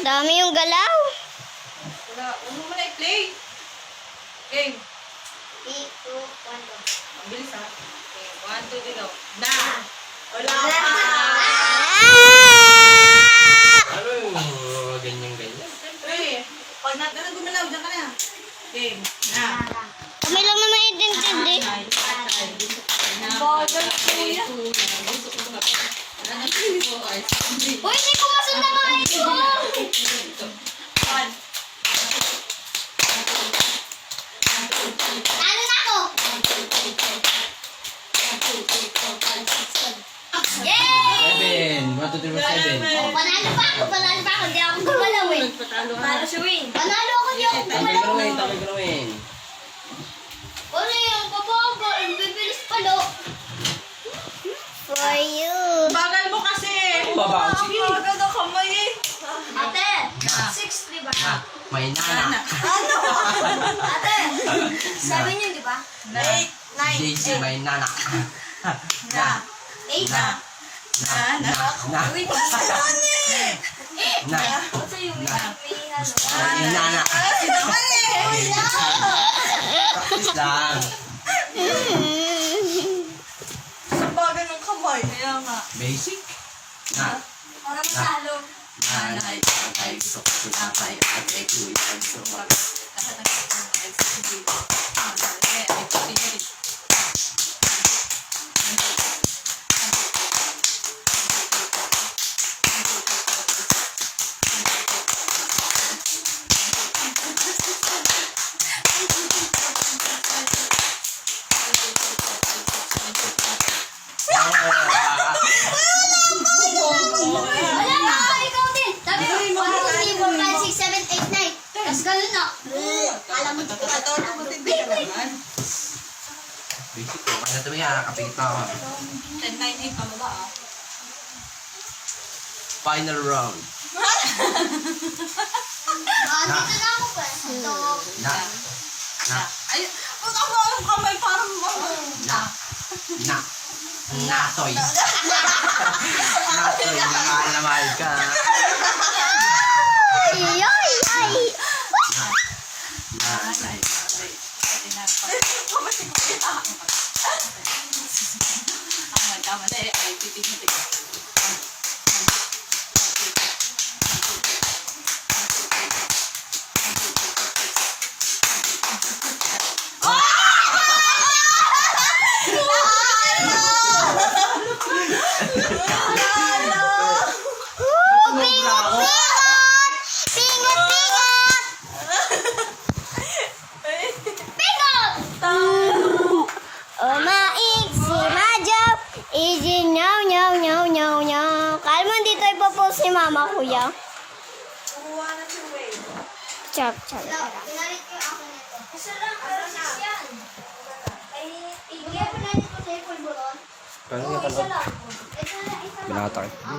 Dami yung galaw. Wala. Ano mo na i-play? Game. 3, 2, 1, go. Mabilis ha. Okay. 1, 2, 3, go. Na! Wala Wala pa! Ano yung ganyan-ganyan? Siyempre. Pag natin gumalaw, dyan ka na. Game. Na! Kami lang naman intindi. Bagal kuya. Uy, hindi ko masunda mga ito. Ano na ako? Yay! 7. 1, 2, 3, 4, 7. Oh, panalo pa ako. Hindi ako gumalaw eh. Panalo si Wayne. Panalo ako, hindi ako gumalaw. Tamay gawin. Ano yung pabago? Ang bibilis palo. For you. Bagal mo kasi. Babaw. Ang bagal ng kamay eh. Ate, 6, di ba? May nana. Ate, 7 yun, di ba? 8, 9, JC, may nana. Na. 8? Na. Na. Na. Uy, pasayon Na. What's yung may May nana. Ay, naman eh. Practice lang. Sa bagal ng kamay. Kaya nga. Basic. Na. Para masalo. Nanay, tatay, gusto ko sinapay, ate, kuya, gusto ko. Wala na ako, ikaw din. Sabi ko, 1, 2, 3, 4, 5, 6, 7, 8, 9. Tapos ganun na. Alam mo, Basic ko, kaya ito may kakapigit na ako. 10, 9, 8, pababa ah. Final round. Dito na ako pa. Ito. Na. Na. Ay, ang ako ang kamay parang Na. Na. Natoy. Natoy, mahal na mahal ka. Ay, ay, ay. Natoy. Tama na eh. Ay, titig-titig. Umaig si Majaw, easy nyaw nyaw nyaw nyaw nyaw. Kala mo dito ipopost ni mama kuya? Kuha na si Wayne. Chop chop. Pinalit ko ako nito. Isa lang, pero yan. Ay, tigyan ko na nito sa ipon buron. Paano nga Isa pala? lang. Ito lang, isa lang. Binata ka.